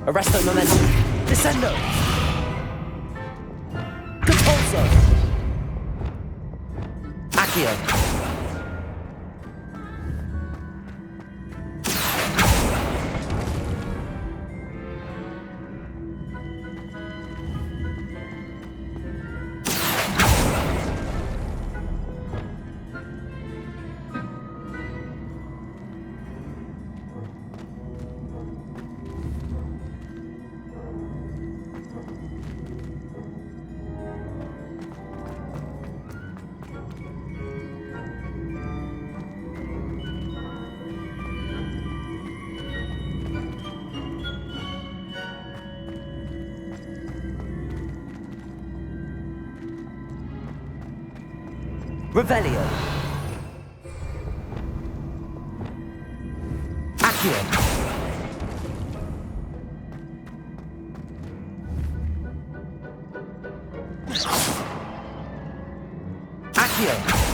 Arresto momentum. Descendo. Compulso. Accio. Revelio. Accio. Accio.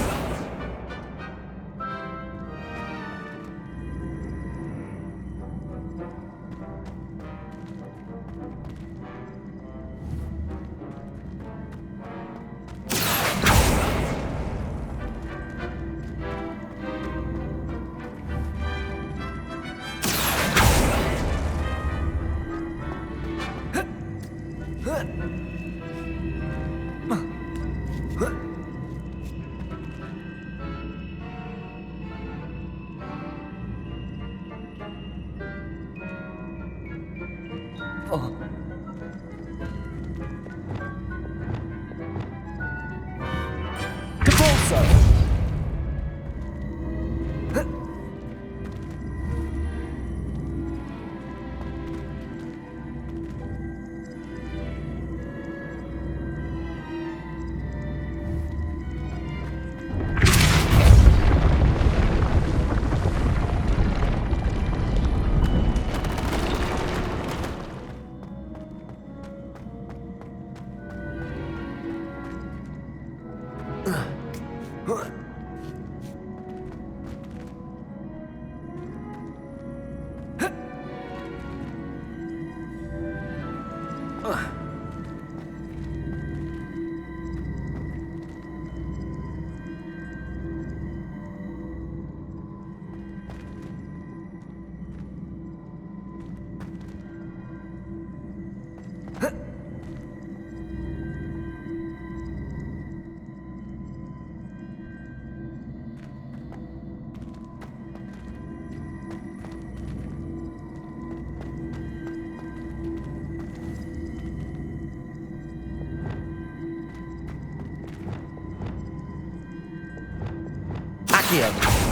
Accio.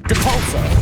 Depulso.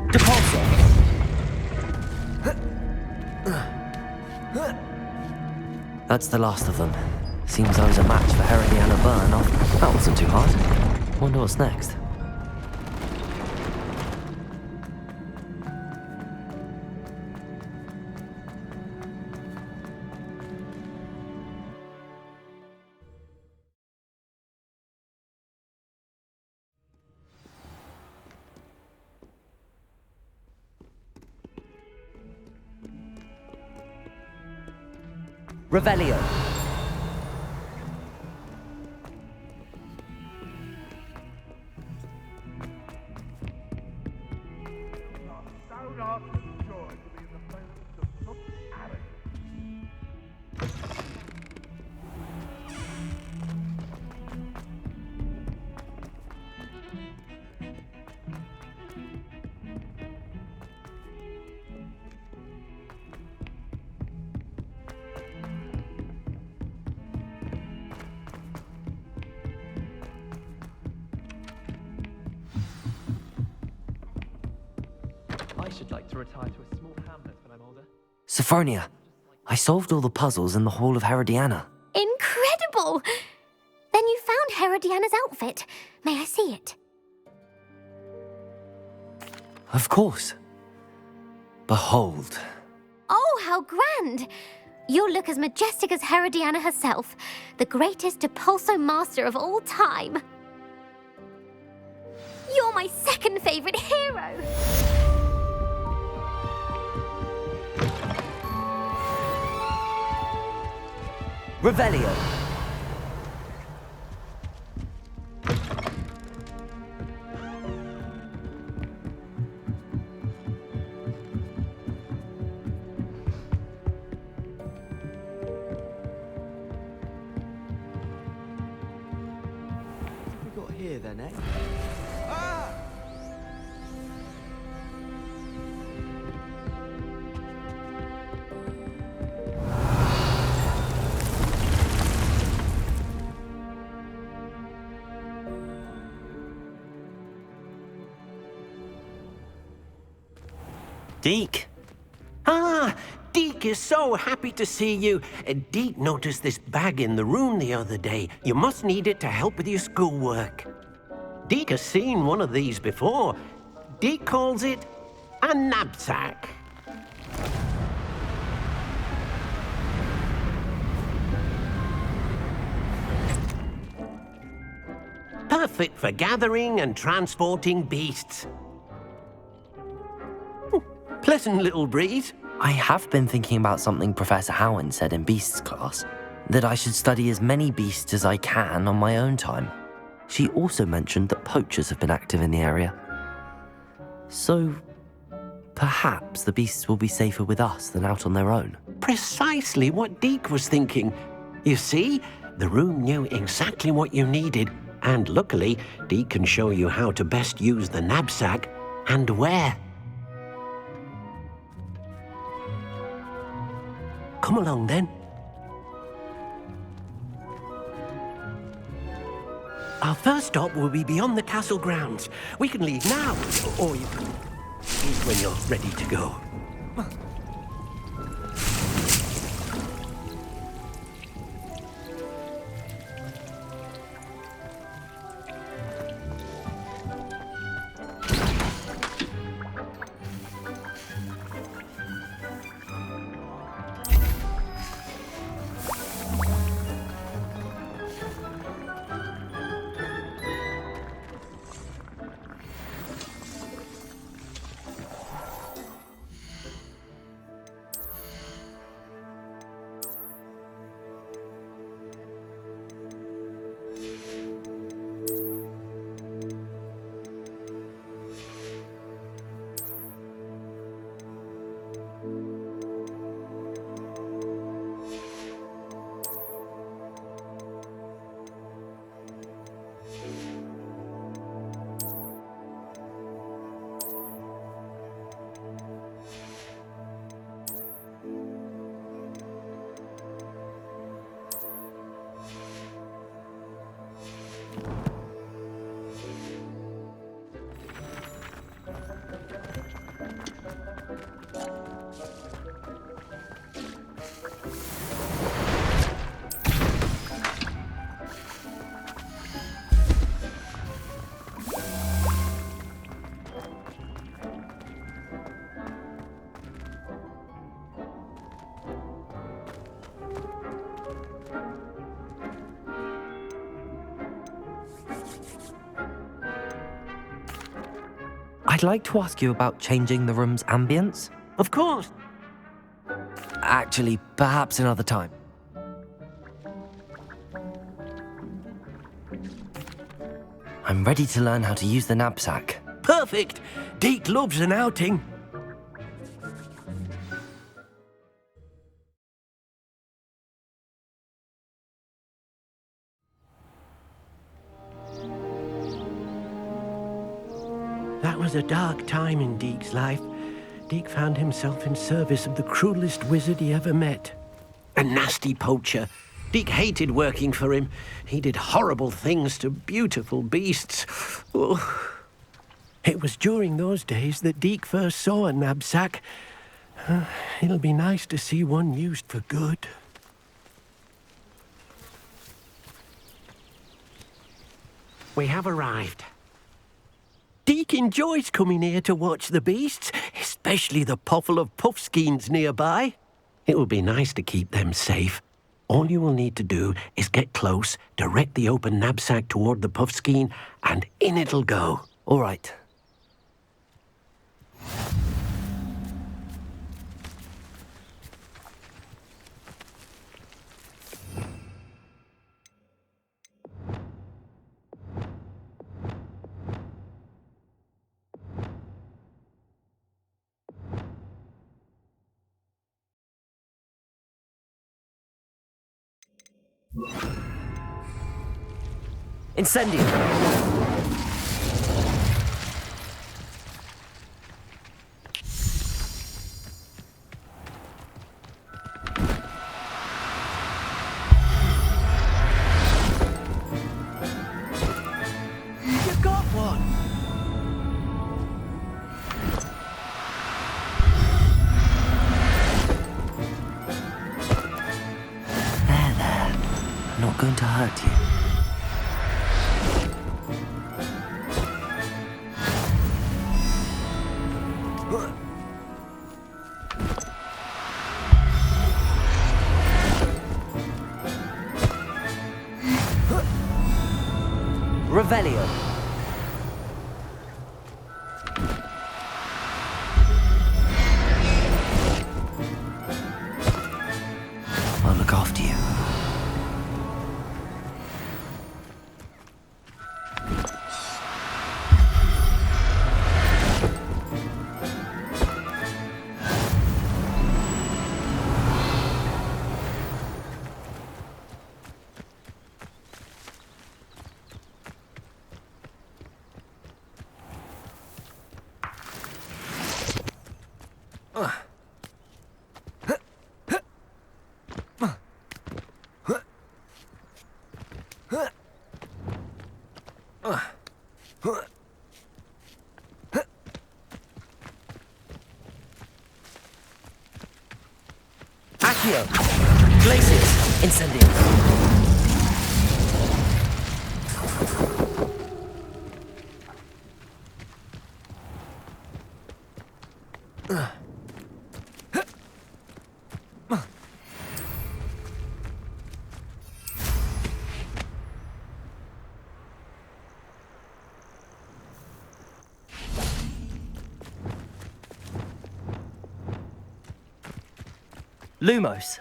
Repulsor. That's the last of them. Seems I was a match for Herodiana Byrne. That wasn't too hard. Wonder what's next. Revelio. I should like to retire to a small hamlet when I'm older. Sophronia, I solved all the puzzles in the Hall of Herodiana. Incredible! Then you found Herodiana's outfit. May I see it? Of course. Behold. Oh, how grand! You'll look as majestic as Herodiana herself, the greatest Depulso master of all time. You're my second favorite hero! Revelio. What have we got here then, eh? Deke? Ah, Deke is so happy to see you. Deke noticed this bag in the room the other day. You must need it to help with your schoolwork. Deke has seen one of these before. Deke calls it a knapsack. Perfect for gathering and transporting beasts. Pleasant little breeze. I have been thinking about something Professor Howen said in Beasts class, that I should study as many beasts as I can on my own time. She also mentioned that poachers have been active in the area. So, perhaps the beasts will be safer with us than out on their own. Precisely what Deke was thinking. You see, the room knew exactly what you needed, and luckily, Deke can show you how to best use the knapsack and where. Come along, then. Our first stop will be beyond the castle grounds. We can leave now, or you can leave when you're ready to go. I'd like to ask you about changing the room's ambience. Of course. Actually, perhaps another time. I'm ready to learn how to use the knapsack. Perfect. Deke loves an outing. That was a dark time in Deke's life. Deke found himself in service of the cruelest wizard he ever met. A nasty poacher. Deke hated working for him. He did horrible things to beautiful beasts. Oh. It was during those days that Deke first saw a knapsack. It'll be nice to see one used for good. We have arrived. Deke enjoys coming here to watch the beasts, especially the poffle of puffskeins nearby. It will be nice to keep them safe. All you will need to do is get close, direct the open knapsack toward the puffskein, and in it'll go. All right. Incendio! You got one! There. I'm not going to hurt you. Revelio. I'll look after you. Accio! Glacius! Incendio! Lumos.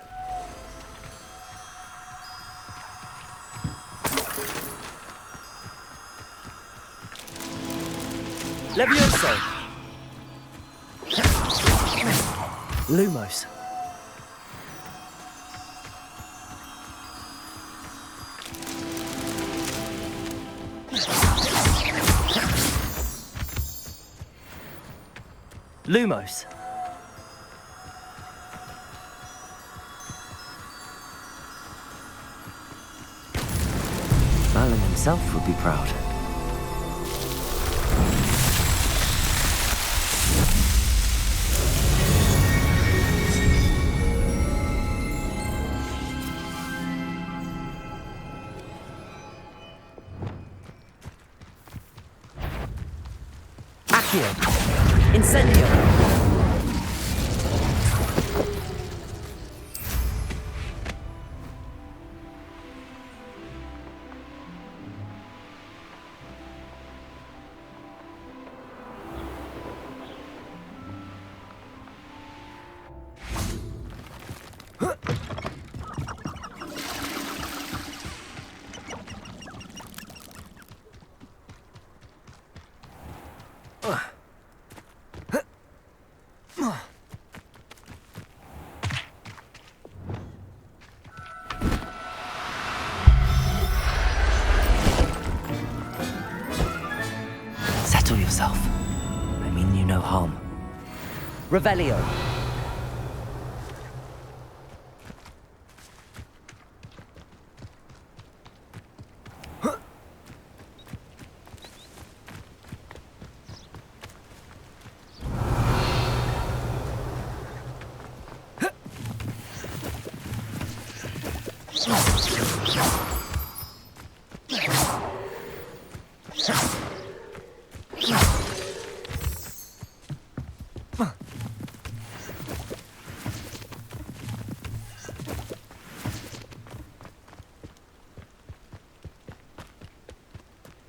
Levioso. Lumos. Lumos. Merlin himself would be proud. Accio! Incendio! Revelio.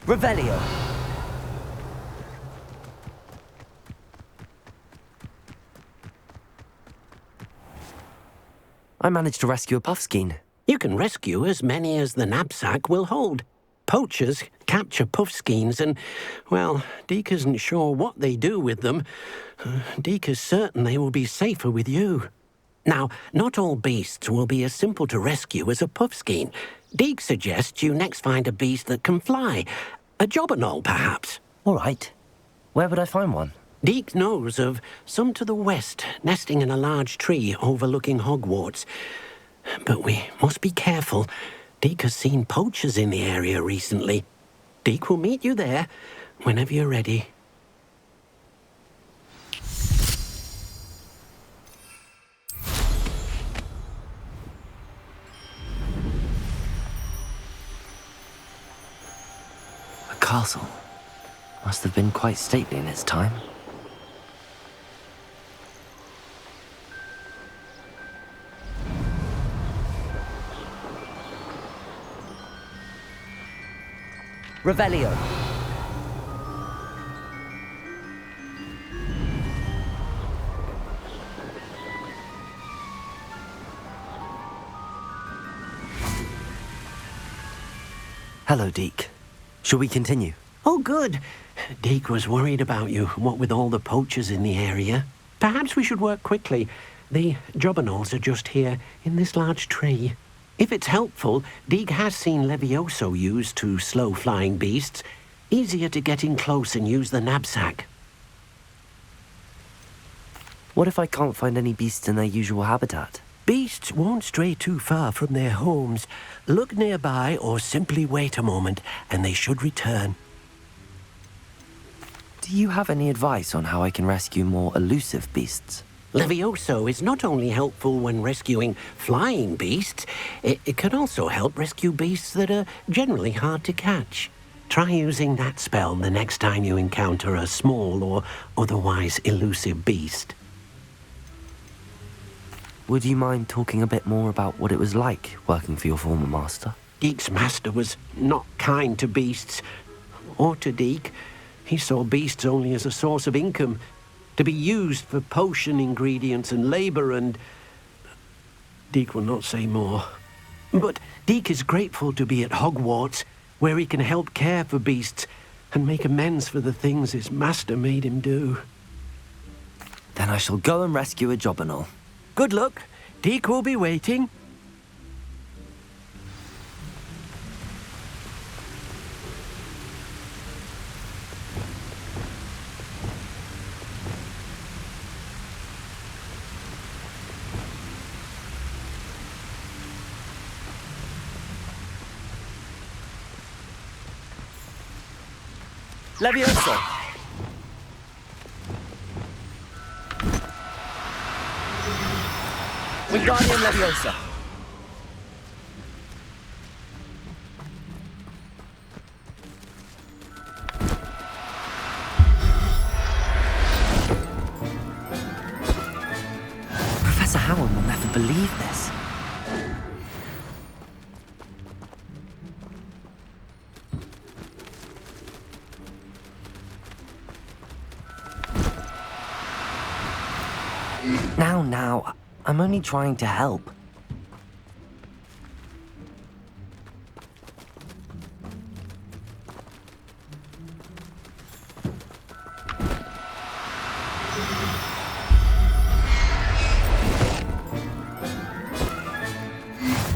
Revelio. I managed to rescue a puffskein. You can rescue as many as the knapsack will hold. Poachers capture puffskeins and, well, Deke isn't sure what they do with them. Deke is certain they will be safer with you. Now, not all beasts will be as simple to rescue as a puffskein. Deke suggests you next find a beast that can fly. A jobberknoll, perhaps. All right. Where would I find one? Deke knows of some to the west, nesting in a large tree overlooking Hogwarts. But we must be careful. Deke has seen poachers in the area recently. Deke will meet you there whenever you're ready. A castle. Must have been quite stately in its time. Revelio. Hello, Deke. Shall we continue? Oh, good. Deke was worried about you, what with all the poachers in the area. Perhaps we should work quickly. The jobberknolls are just here, in this large tree. If it's helpful, Deke has seen Levioso used to slow flying beasts. Easier to get in close and use the knapsack. What if I can't find any beasts in their usual habitat? Beasts won't stray too far from their homes. Look nearby or simply wait a moment, and they should return. Do you have any advice on how I can rescue more elusive beasts? Levioso is not only helpful when rescuing flying beasts, it can also help rescue beasts that are generally hard to catch. Try using that spell the next time you encounter a small or otherwise elusive beast. Would you mind talking a bit more about what it was like working for your former master? Deke's master was not kind to beasts, or to Deke. He saw beasts only as a source of income, to be used for potion ingredients and labor, and Deke will not say more. But Deke is grateful to be at Hogwarts, where he can help care for beasts and make amends for the things his master made him do. Then I shall go and rescue a jobberknoll. Good luck. Deke will be waiting. Levioso. Wingardium Leviosa. Professor Howard will never believe this. Now, I'm only trying to help.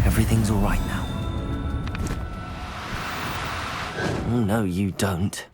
Everything's all right now. Oh, no, you don't.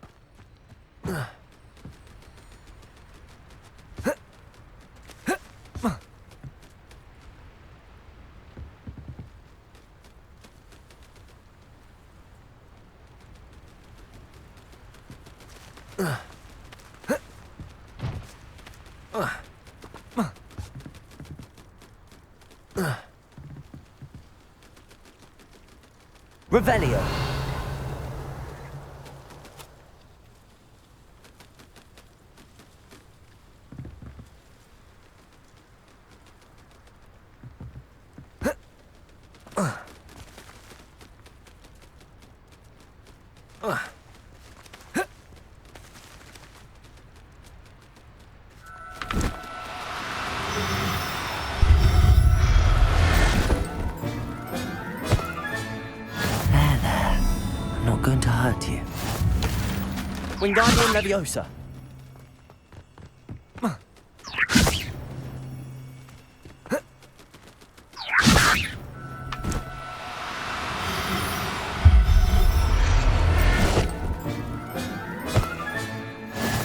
Revelio. I'm not going to hurt you. Wingardium Leviosa.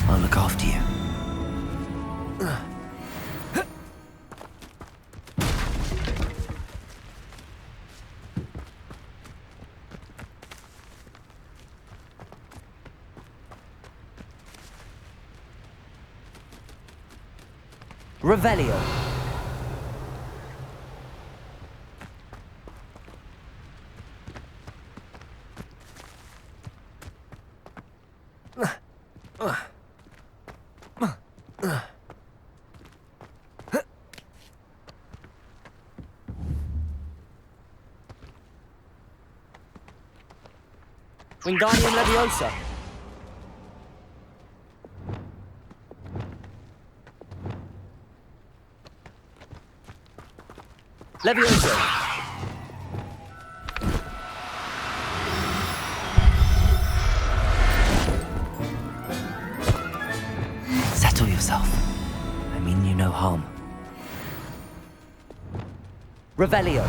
I'll look after you. Revelio. Wingardium Leviosa. Leviosa. Settle yourself. I mean you no harm. Revelio.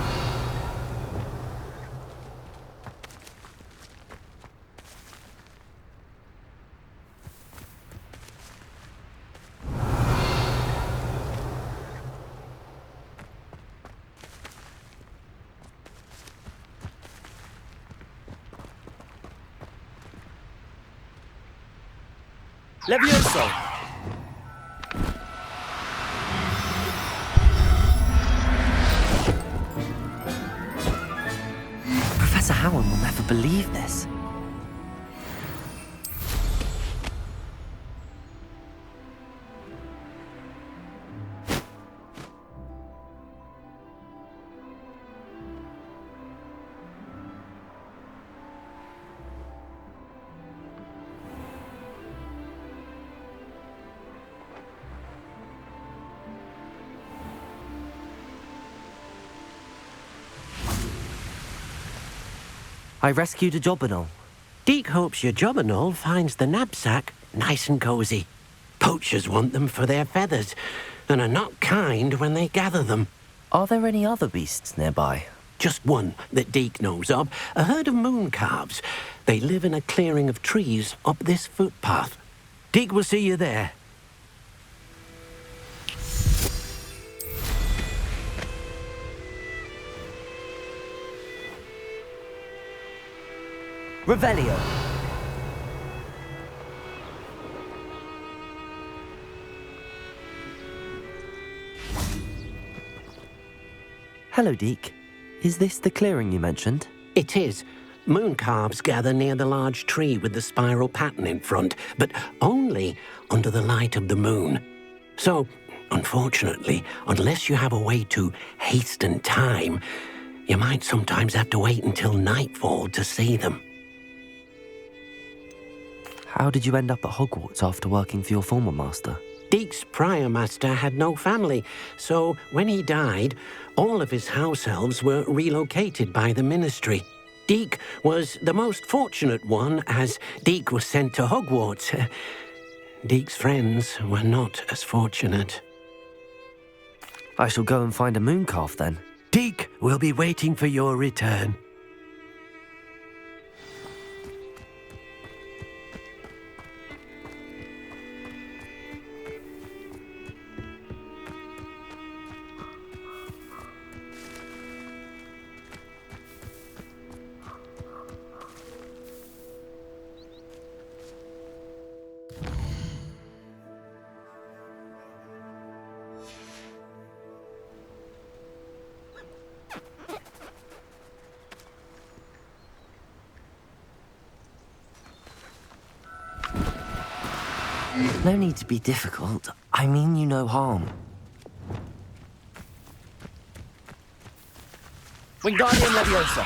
Levioso. Professor Howard will never believe this. I rescued a Jobberknoll. Deke hopes your Jobberknoll finds the knapsack nice and cozy. Poachers want them for their feathers, and are not kind when they gather them. Are there any other beasts nearby? Just one that Deke knows of, a herd of moon calves. They live in a clearing of trees up this footpath. Deke will see you there. Revelio. Hello, Deke. Is this the clearing you mentioned? It is. Moon calves gather near the large tree with the spiral pattern in front, but only under the light of the moon. So, unfortunately, unless you have a way to hasten time, you might sometimes have to wait until nightfall to see them. How did you end up at Hogwarts after working for your former master? Deke's prior master had no family, so when he died, all of his house elves were relocated by the ministry. Deke was the most fortunate one, as Deke was sent to Hogwarts. Deke's friends were not as fortunate. I shall go and find a moon calf then. Deke will be waiting for your return. No need to be difficult. I mean you no harm. Wingardium Leviosa.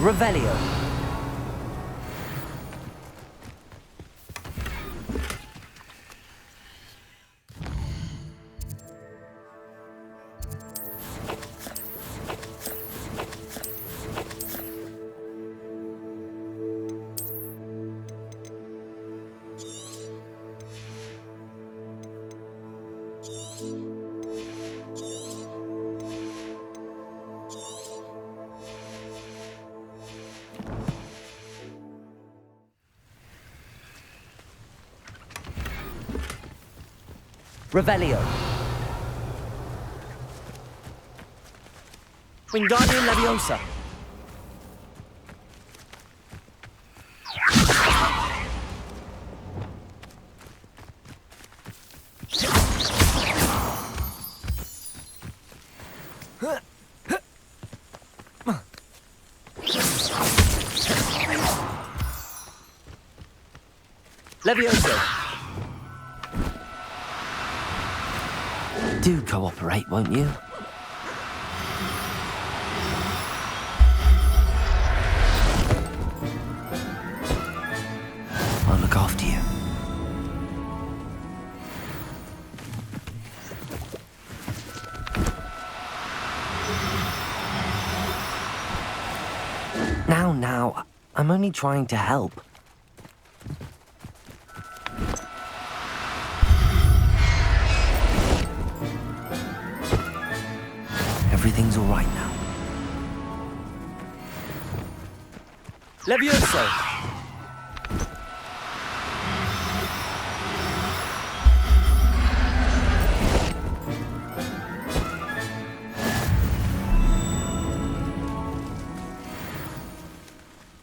Revelio. Revelio. Wingardium Leviosa. Levioso. Do cooperate, won't you? I'll look after you. Now, I'm only trying to help. Everything's all right now. Levioso.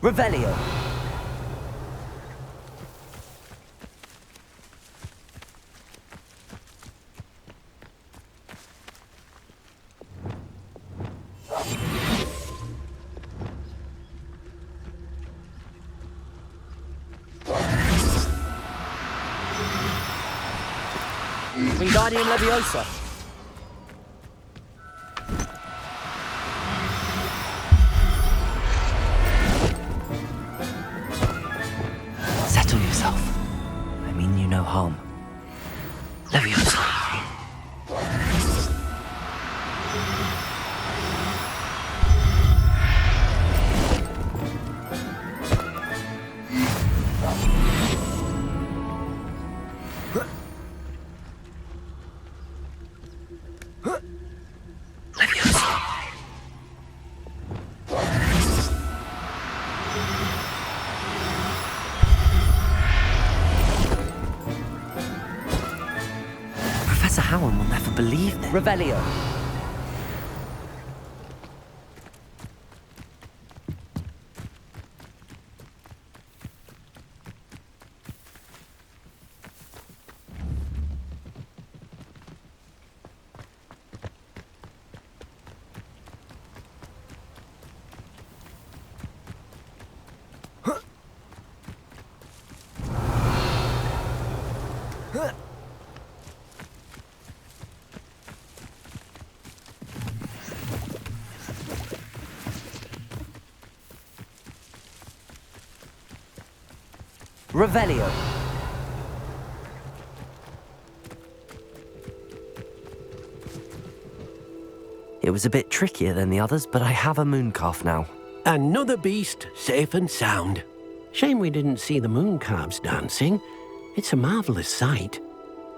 Revelio. Wingardium Leviosa. Settle yourself. I mean you no harm. Leviosa. Professor Howard will never believe this. Revelio. Revelio. It was a bit trickier than the others, but I have a mooncalf now. Another beast, safe and sound. Shame we didn't see the mooncalves dancing. It's a marvelous sight.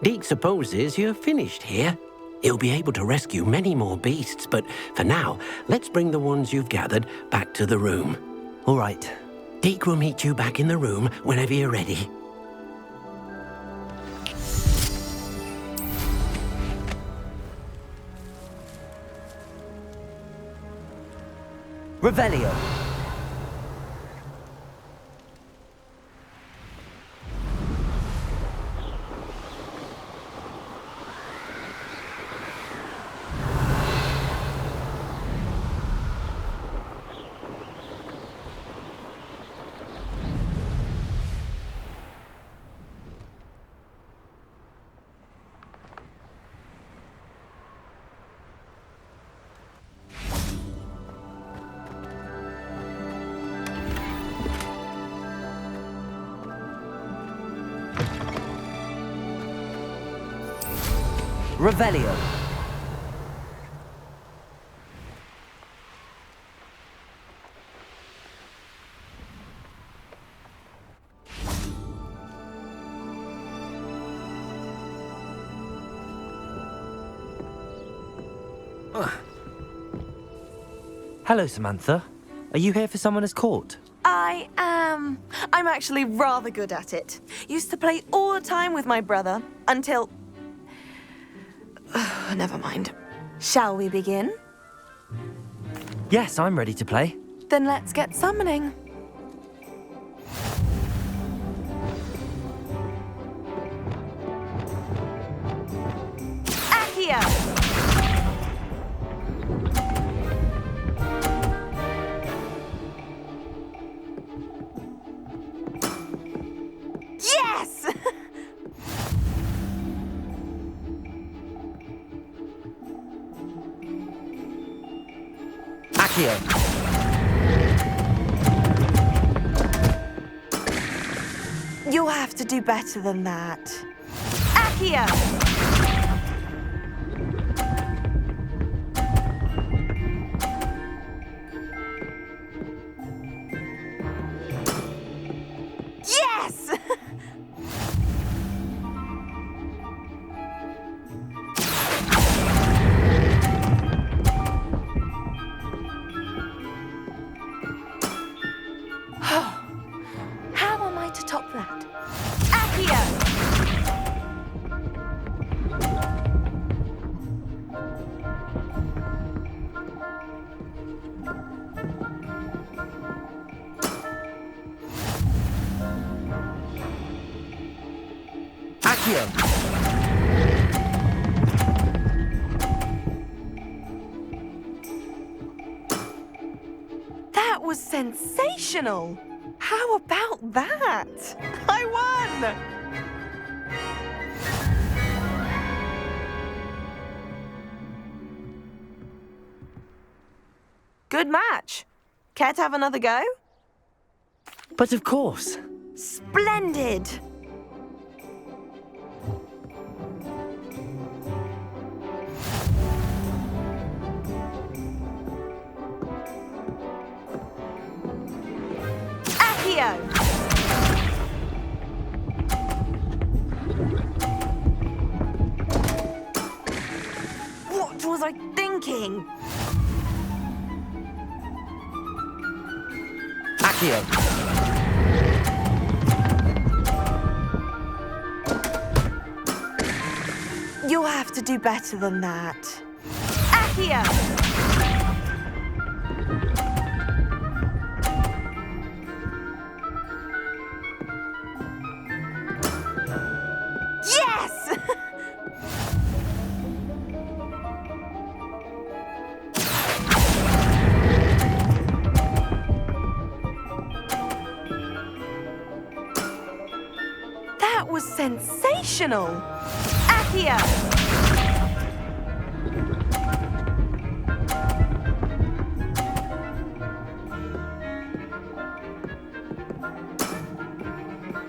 Deke supposes you're finished here. He'll be able to rescue many more beasts, but for now, let's bring the ones you've gathered back to the room. All right. Deke will meet you back in the room whenever you're ready. Revelio. Revelio. Hello, Samantha. Are you here for Summoner's Court? I am. I'm actually rather good at it. Used to play all the time with my brother until... Never mind. Shall we begin? Yes, I'm ready to play. Then let's get summoning. Accio! Yes! Accio. You'll have to do better than that. Accio! Yes! How am I to top that? Accio! Accio. That was sensational! How about that? I won! Good match. Care to have another go? But of course. Splendid! Accio! What was I thinking? Accio. You'll have to do better than that. Accio! Yes! That was sensational! Accio!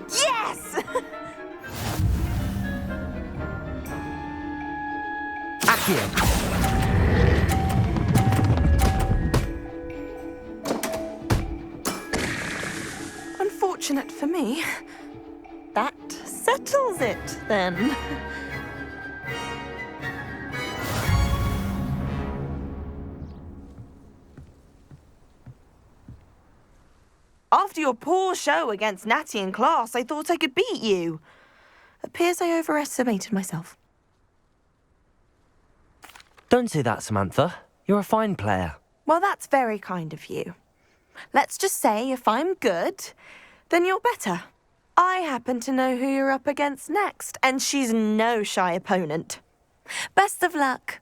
Yes! Accio. Unfortunate for me. That settles it, then. After your poor show against Natty in class, I thought I could beat you. Appears I overestimated myself. Don't say that, Samantha. You're a fine player. Well, that's very kind of you. Let's just say if I'm good, then you're better. I happen to know who you're up against next, and she's no shy opponent. Best of luck.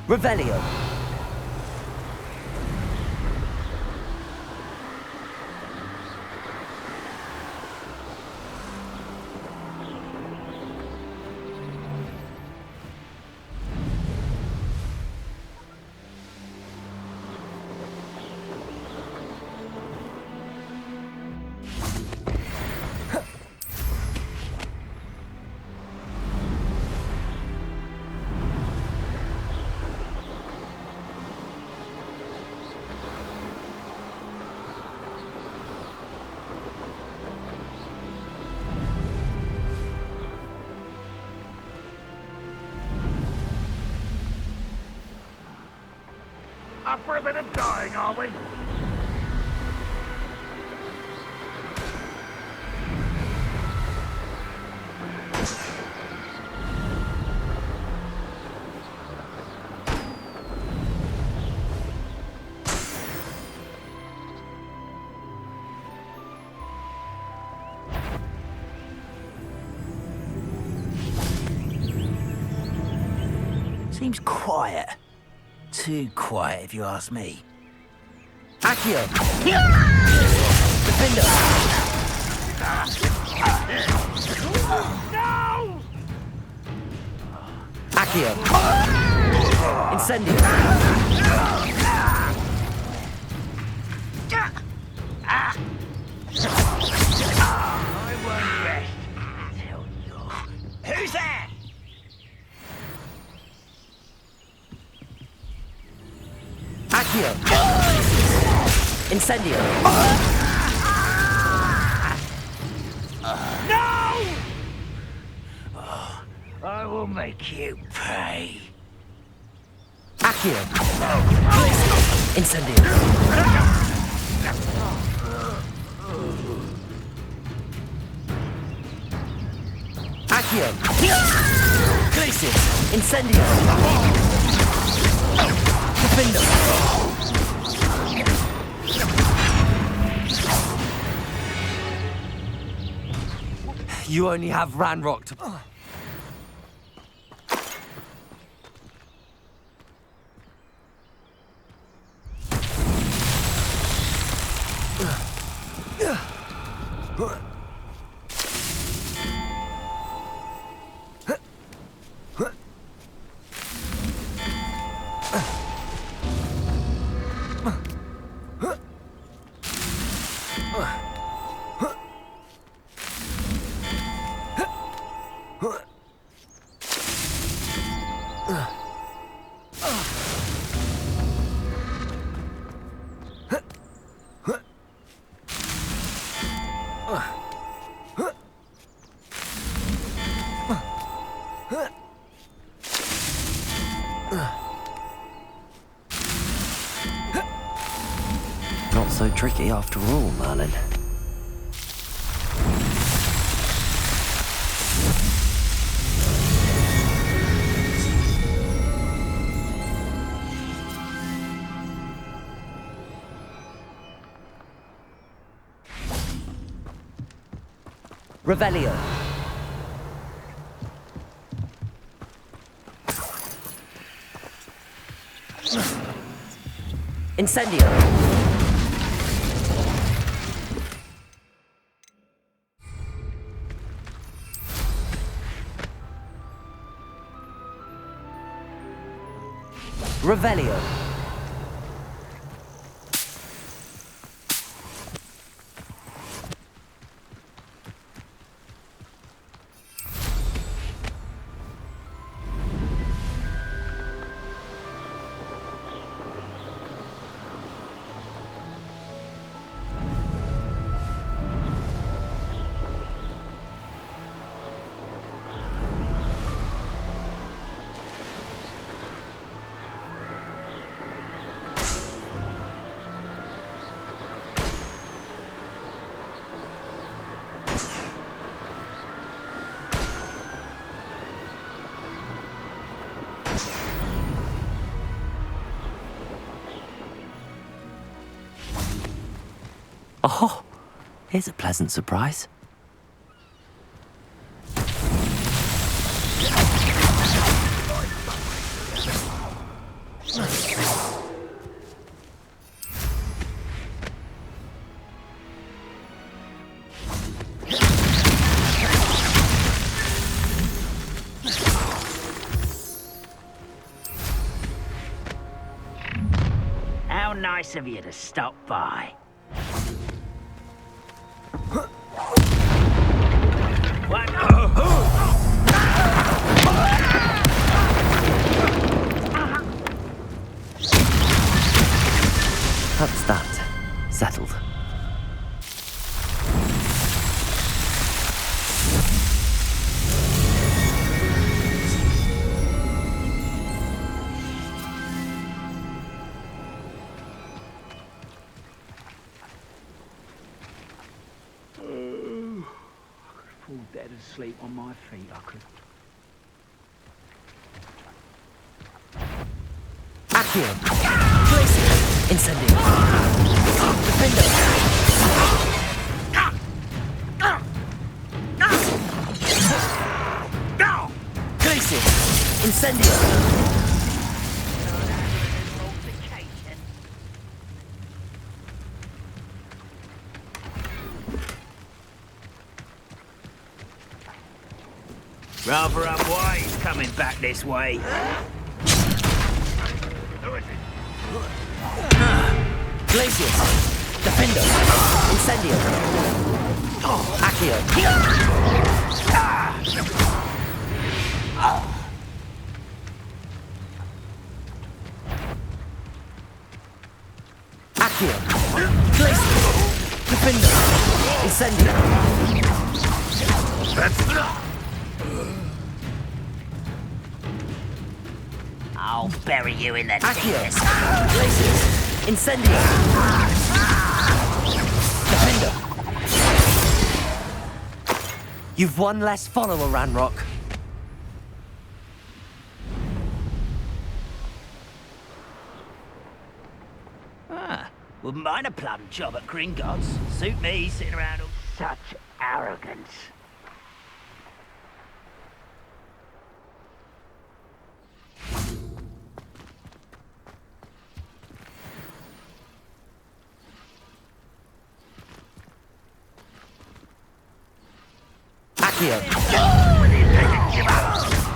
Revelio. Up for a bit of dying, are we? Seems quiet. Too quiet, if you ask me. Accio. Defender. No! Accio. Incendio. I won't rest until you're... Who's there? Accio. Incendio. No! I will make you pay. Accio. Incendio. Accio. Glacius. Incendio. Defender. You only have Ranrock to... Not so tricky after all, Merlin. Revelio. Incendio. Revelio. Oh, here's a pleasant surprise. Nice of you to stop by. What? That's that. Settled. Fall dead asleep on my feet, I could. Accio! Glacier! Incendio! Defender! Glacier! Incendio! Rather unwise coming back this way. Glaciers! Defender! Incendio! Accio! Accio! Glaciers! Defender! Incendio! I'll bury you in the Accio! deepest. Glaciers! Incendio! Defender! You've one less follower, Ranrock. Wouldn't mind a plum job at Gringotts. Suit me sitting around all such arrogance. Accio!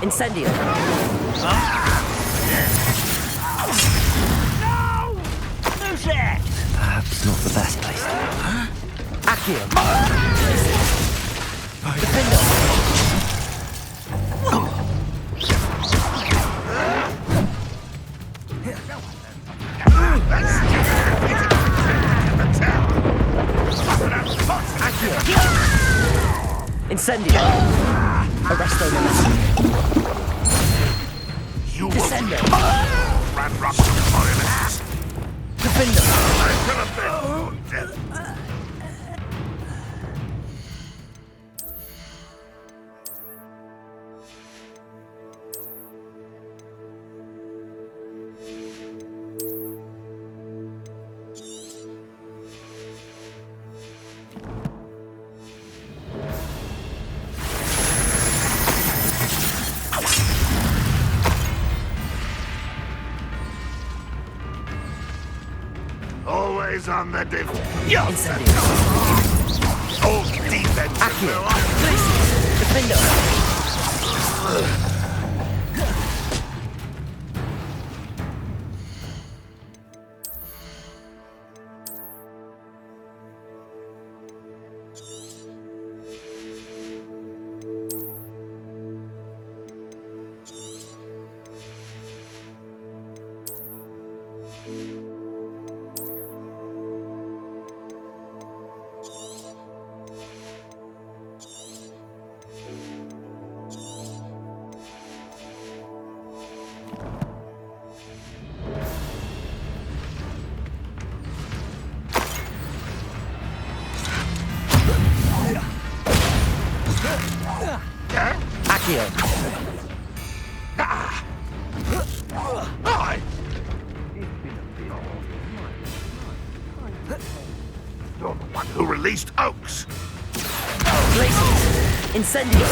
Incendio! Who's that? Perhaps not the best place. Accio! Defender! Accio! Incendio! Arresto momentum. Descendo! Defender! Always on the div. Incendio! Oh, defense. Accio! Defender! Accio! You're the one who released Oaks. Glaciers! Incendio!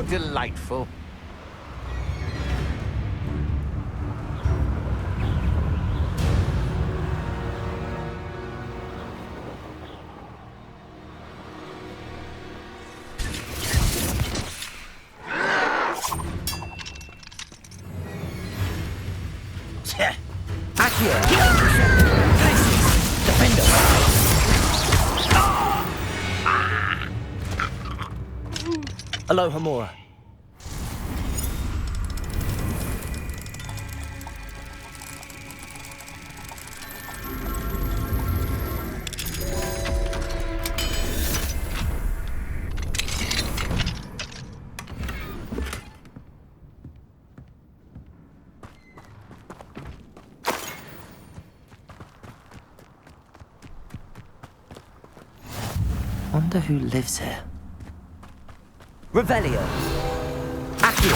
delightful. Aloha Mora. Wonder who lives here. Revelio. Accio.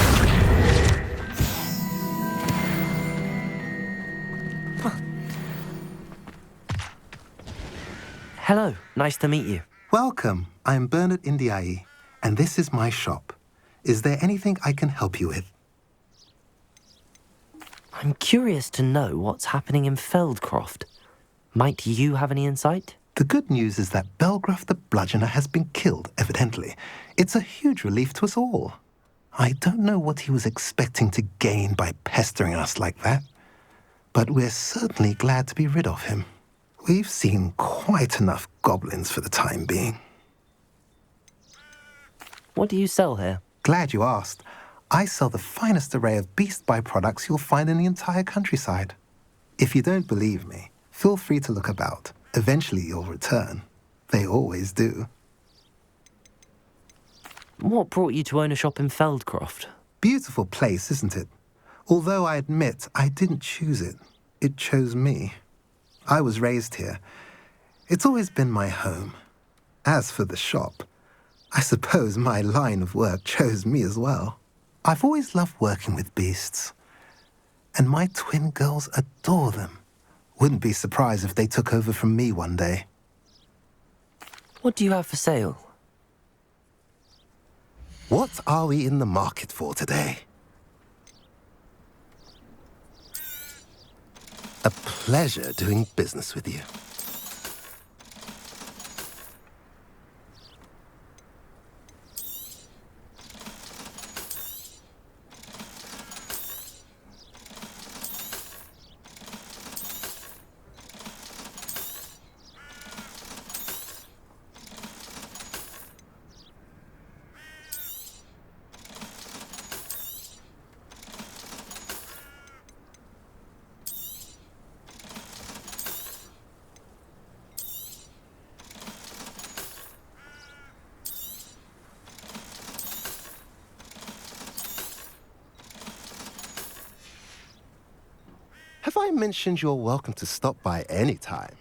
Hello, nice to meet you. Welcome. I'm Bernard Indiai, and this is my shop. Is there anything I can help you with? I'm curious to know what's happening in Feldcroft. Might you have any insight? The good news is that Belgraf the Bludgeoner has been killed, evidently. It's a huge relief to us all. I don't know what he was expecting to gain by pestering us like that, but we're certainly glad to be rid of him. We've seen quite enough goblins for the time being. What do you sell here? Glad you asked. I sell the finest array of beast byproducts you'll find in the entire countryside. If you don't believe me, feel free to look about. Eventually you'll return. They always do. What brought you to own a shop in Feldcroft? Beautiful place, isn't it? Although I admit I didn't choose it. It chose me. I was raised here. It's always been my home. As for the shop, I suppose my line of work chose me as well. I've always loved working with beasts. And my twin girls adore them. Wouldn't be surprised if they took over from me one day. What do you have for sale? What are we in the market for today? A pleasure doing business with you. Have I mentioned you're welcome to stop by any time?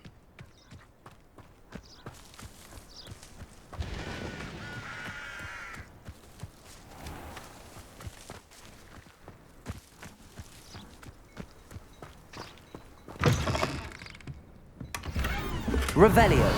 Revelio.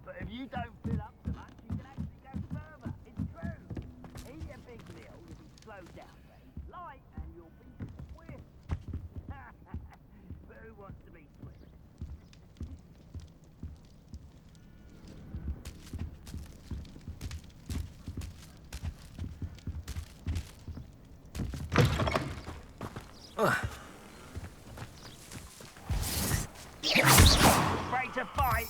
But if you don't fill up so much, you can actually go further. It's true. Eat a big meal, you'll be slowed down, but eat light and you'll be swift. But who wants to be swift? Afraid to fight?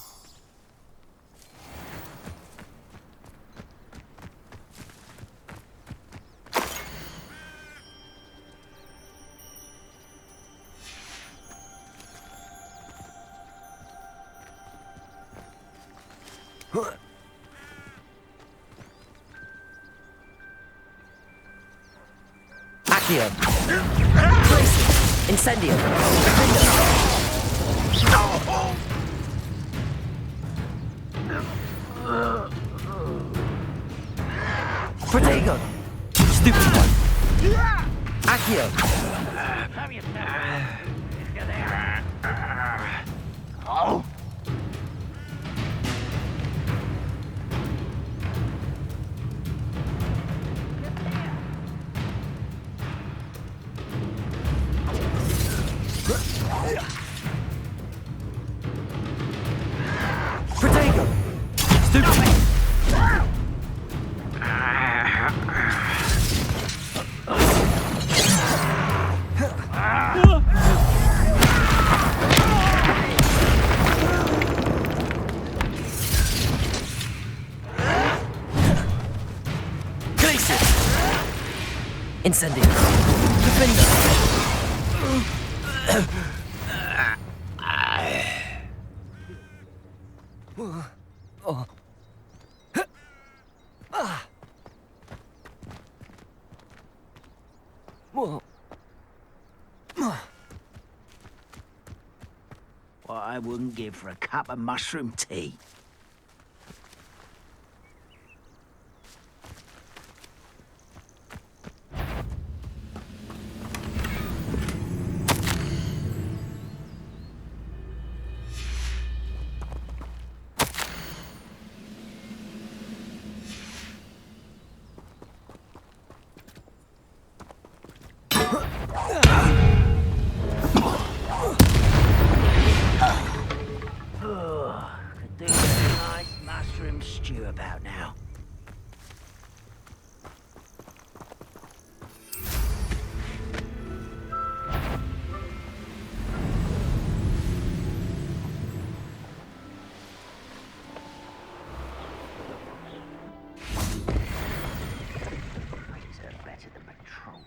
Accio. Places. Incendio. Protego! Stupid one! Accio! Oh! Protego! Stupid! Incendio! Defender! What I wouldn't give for a cup of mushroom tea. Could do with a nice mushroom stew about now. These are better than petroleum.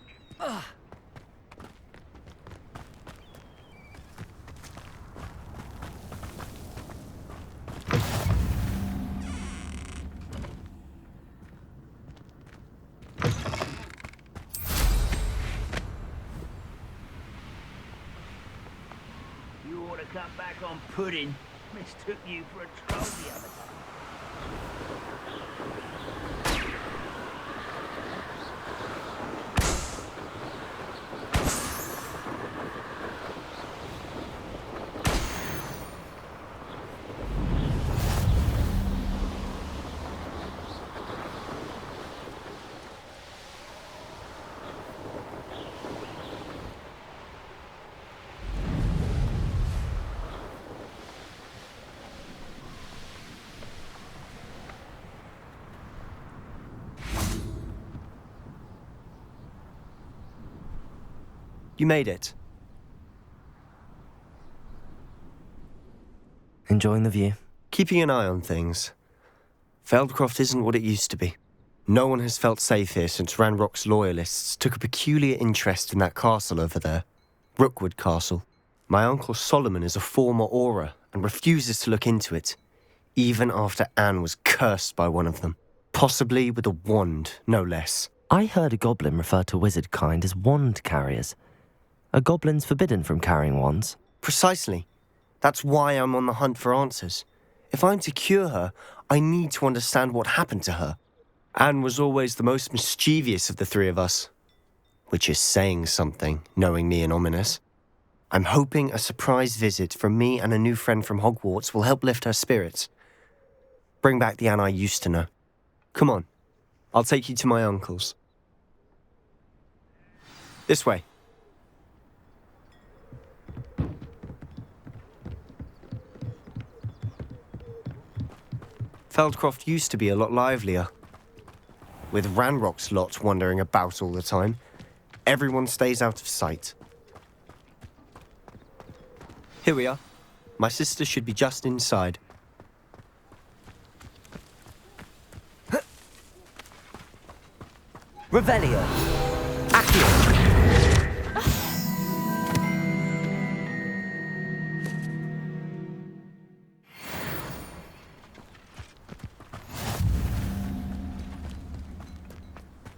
You ought to cut back on pudding. Mistook you for a troll the other day. You made it. Enjoying the view? Keeping an eye on things. Feldcroft isn't what it used to be. No one has felt safe here since Ranrock's loyalists took a peculiar interest in that castle over there. Rookwood Castle. My uncle Solomon is a former Auror and refuses to look into it, even after Anne was cursed by one of them. Possibly with a wand, no less. I heard a goblin refer to wizard kind as wand carriers. Are goblins forbidden from carrying wands? Precisely. That's why I'm on the hunt for answers. If I'm to cure her, I need to understand what happened to her. Anne was always the most mischievous of the three of us. Which is saying something, knowing me and ominous. I'm hoping a surprise visit from me and a new friend from Hogwarts will help lift her spirits. Bring back the Anne I used to know. Come on, I'll take you to my uncle's. This way. Feldcroft used to be a lot livelier. With Ranrock's lot wandering about all the time, everyone stays out of sight. Here we are. My sister should be just inside. Revelio! Accio!